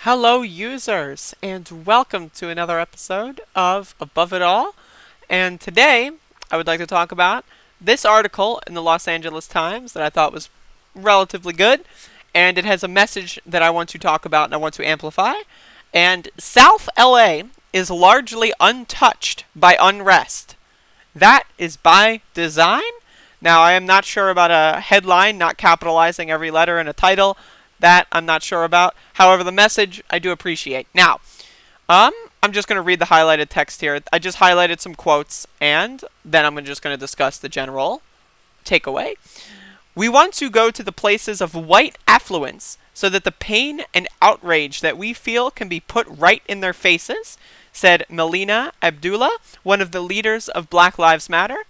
Hello, users, and welcome to another episode of Above It All. And today, I would like to talk about this article in the Los Angeles Times that I thought was relatively good, and it has a message that I want to talk about and I want to amplify. And South LA is largely untouched by unrest. That is by design. Now, I am not sure about a headline not capitalizing every letter in a title. That I'm not sure about. However, the message I do appreciate. Now, I'm just going to read the highlighted text here. I just highlighted some quotes, and then I'm just going to discuss the general takeaway. We want to go to the places of white affluence so that the pain and outrage that we feel can be put right in their faces, said Melina Abdullah, one of the leaders of Black Lives Matter.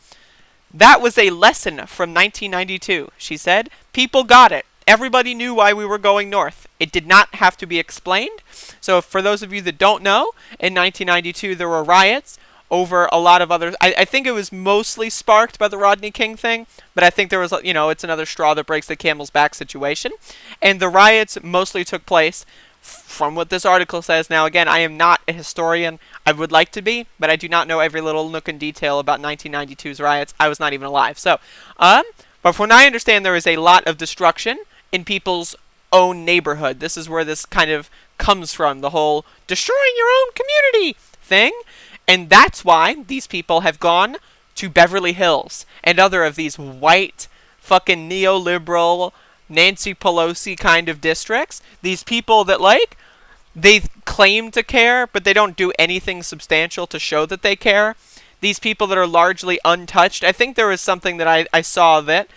That was a lesson from 1992, she said. People got it. Everybody knew why we were going north. It did not have to be explained. So for those of you that don't know, in 1992 there were riots over a lot of other... I think it was mostly sparked by the Rodney King thing, but I think there was, it's another straw that breaks the camel's back situation. And the riots mostly took place from what this article says. Now, again, I am not a historian. I would like to be, but I do not know every little nook and detail about 1992's riots. I was not even alive. So, but from what I understand, there is a lot of destruction in people's own neighborhood. This is where this kind of comes from, the whole destroying your own community thing. And that's why these people have gone to Beverly Hills and other of these white fucking neoliberal Nancy Pelosi kind of districts. These people that, they claim to care, but they don't do anything substantial to show that they care. These people that are largely untouched. I think there was something that I saw that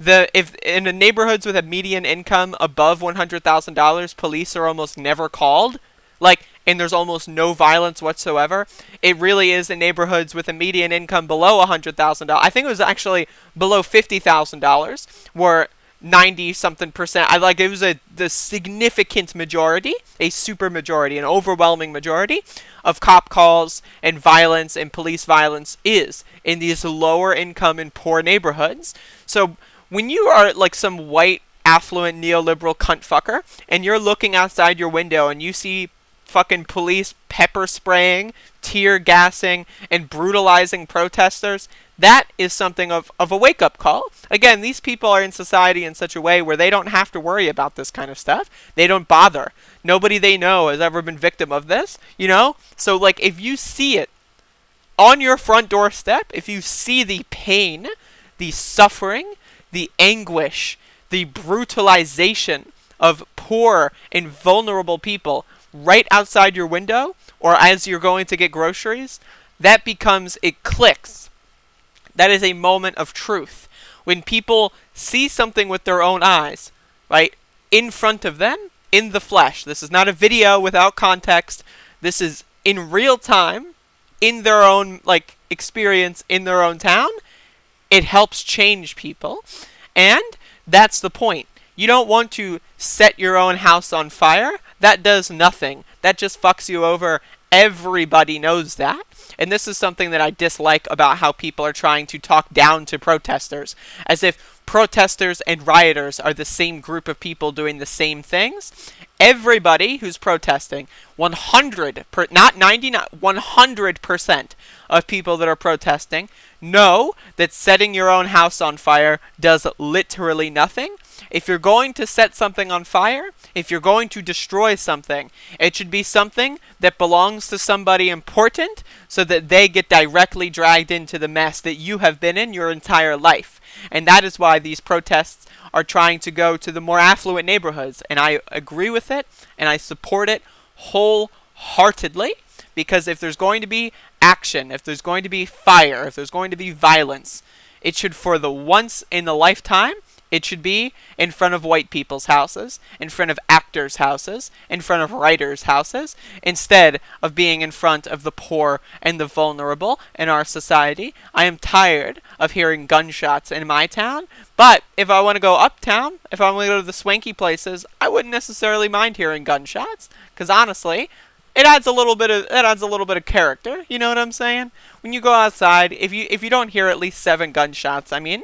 if in the neighborhoods with a median income above $100,000, police are almost never called. And there's almost no violence whatsoever. It really is in neighborhoods with a median income below $100,000. I think it was actually below $50,000, where 90-something%. It was the significant majority, a super majority, an overwhelming majority of cop calls and violence and police violence is in these lower income and poor neighborhoods. So when you are some white, affluent, neoliberal cunt fucker, and you're looking outside your window and you see fucking police pepper spraying, tear gassing, and brutalizing protesters, that is something of a wake-up call. Again, these people are in society in such a way where they don't have to worry about this kind of stuff. They don't bother. Nobody they know has ever been victim of this, So, if you see it on your front doorstep, if you see the pain, the suffering, the anguish, the brutalization of poor and vulnerable people right outside your window, or as you're going to get groceries, it clicks. That is a moment of truth. When people see something with their own eyes, right, in front of them, in the flesh. This is not a video without context. This is in real time, in their own, experience in their own town. It helps change people. And that's the point. You don't want to set your own house on fire. That does nothing. That just fucks you over. Everybody knows that. And this is something that I dislike about how people are trying to talk down to protesters, as if protesters and rioters are the same group of people doing the same things. Everybody who's protesting, 100% of people that are protesting know that setting your own house on fire does literally nothing. If you're going to set something on fire, if you're going to destroy something, it should be something that belongs to somebody important so that they get directly dragged into the mess that you have been in your entire life. And that is why these protests are trying to go to the more affluent neighborhoods. And I agree with it, and I support it wholeheartedly, because if there's going to be action, if there's going to be fire, if there's going to be violence, it should, for the once in a lifetime, it should be in front of white people's houses, in front of actors' houses, in front of writers' houses, instead of being in front of the poor and the vulnerable in our society. I am tired of hearing gunshots in my town, but if I want to go uptown, if I want to go to the swanky places, I wouldn't necessarily mind hearing gunshots, because honestly, it adds a little bit of character. You know what I'm saying? When you go outside, if you don't hear at least 7 gunshots, I mean,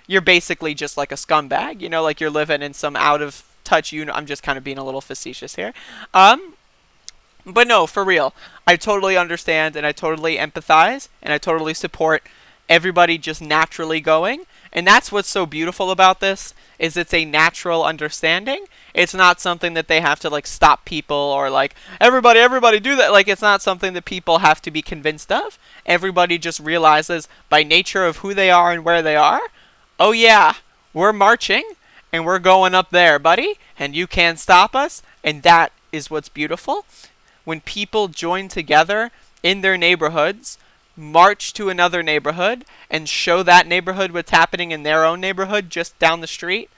you're basically just like a scumbag. You're living in some out of touch you. I'm just kind of being a little facetious here. But no, for real, I totally understand and I totally empathize and I totally support everybody just naturally going. And that's what's so beautiful about this, is it's a natural understanding. It's not something that they have to like stop people or like everybody do that. Like, it's not something that people have to be convinced of. Everybody just realizes by nature of who they are and where they are, oh yeah, we're marching and we're going up there, buddy, and you can't stop us. And that is what's beautiful. When people join together in their neighborhoods, march to another neighborhood, and show that neighborhood what's happening in their own neighborhood just down the street,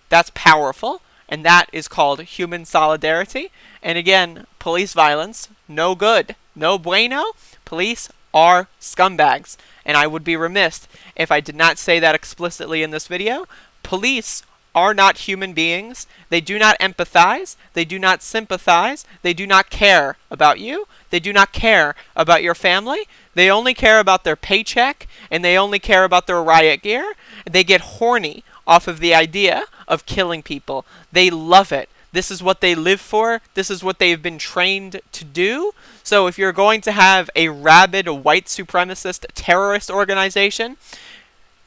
that's powerful. And that is called human solidarity. And again, police violence, no good. No bueno. Police are scumbags. And I would be remiss if I did not say that explicitly in this video. Police are not human beings. They do not empathize. They do not sympathize. They do not care about you. They do not care about your family. They only care about their paycheck, and they only care about their riot gear. They get horny off of the idea of killing people. They love it. This is what they live for. This is what they've been trained to do. So if you're going to have a rabid white supremacist terrorist organization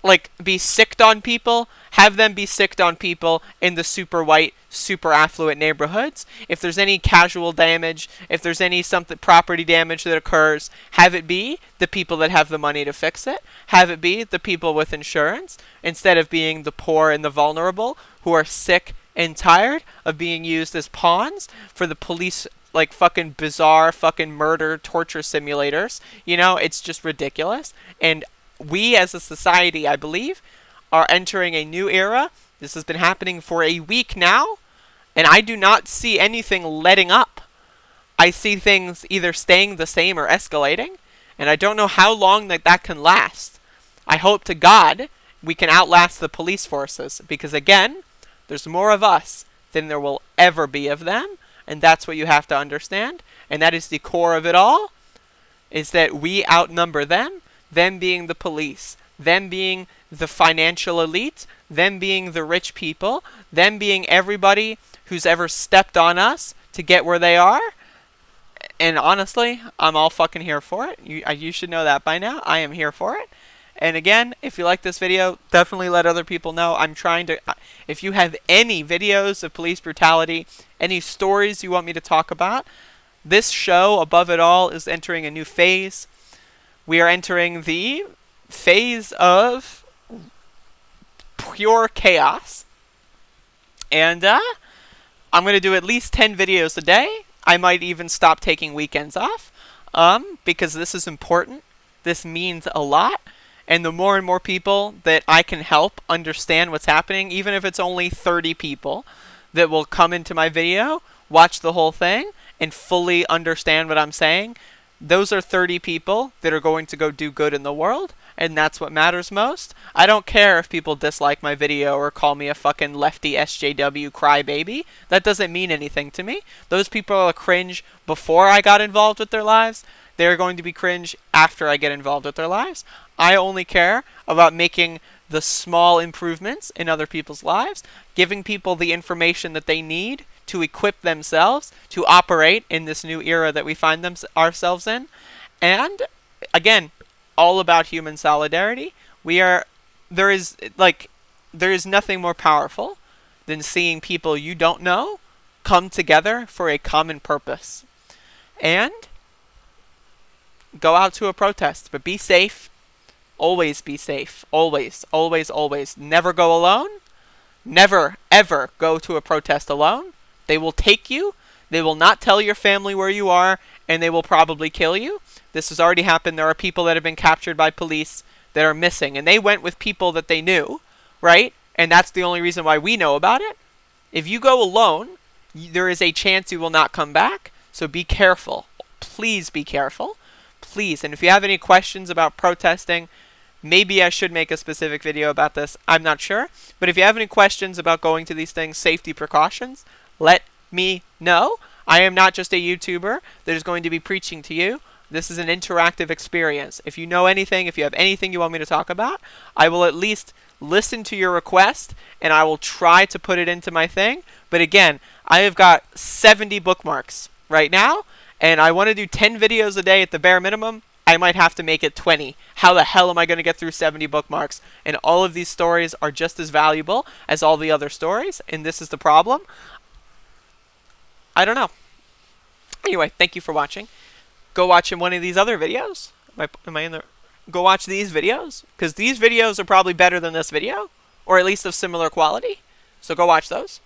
like be sicked on people, have them be sicked on people in the super white, super affluent neighborhoods. If there's any casual damage, if there's any something property damage that occurs, have it be the people that have the money to fix it. Have it be the people with insurance, instead of being the poor and the vulnerable who are sick and tired of being used as pawns for the police, like fucking bizarre fucking murder torture simulators. You know, it's just ridiculous. And we as a society, I believe, are entering a new era. This has been happening for a week now, and I do not see anything letting up. I see things either staying the same or escalating, and I don't know how long that can last. I hope to God we can outlast the police forces, because again, there's more of us than there will ever be of them, and that's what you have to understand, and that is the core of it all, is that we outnumber them being the police, them being the financial elite, them being the rich people, them being everybody who's ever stepped on us to get where they are. And honestly, I'm all fucking here for it. You should know that by now. I am here for it. And again, if you like this video, definitely let other people know. I'm trying to... If you have any videos of police brutality, any stories you want me to talk about, this show, Above It All, is entering a new phase. We are entering the phase of pure chaos. And I'm going to do at least 10 videos a day. I might even stop taking weekends off because this is important. This means a lot. And the more and more people that I can help understand what's happening, even if it's only 30 people that will come into my video, watch the whole thing, and fully understand what I'm saying, those are 30 people that are going to go do good in the world, and that's what matters most. I don't care if people dislike my video or call me a fucking lefty SJW crybaby. That doesn't mean anything to me. Those people are cringe before I got involved with their lives. They're going to be cringe after I get involved with their lives. I only care about making the small improvements in other people's lives, giving people the information that they need to equip themselves to operate in this new era that we find ourselves in. And again, all about human solidarity. There is nothing more powerful than seeing people you don't know come together for a common purpose. And go out to a protest, but be safe. Always be safe. Always, always, always. Never go alone. Never, ever go to a protest alone. They will take you. They will not tell your family where you are, and they will probably kill you. This has already happened. There are people that have been captured by police that are missing, and they went with people that they knew, right? And that's the only reason why we know about it. If you go alone, there is a chance you will not come back, so be careful. Please be careful. Please. And if you have any questions about protesting, maybe I should make a specific video about this. I'm not sure. But if you have any questions about going to these things, safety precautions, let me know. I am not just a YouTuber that is going to be preaching to you. This is an interactive experience. If you know anything, if you have anything you want me to talk about, I will at least listen to your request, and I will try to put it into my thing. But again, I have got 70 bookmarks right now, and I want to do 10 videos a day at the bare minimum. I might have to make it 20. How the hell am I going to get through 70 bookmarks? And all of these stories are just as valuable as all the other stories, and this is the problem. I don't know. Anyway, thank you for watching. Go watch one of these other videos. Am I in the... Go watch these videos, because these videos are probably better than this video, or at least of similar quality. So go watch those.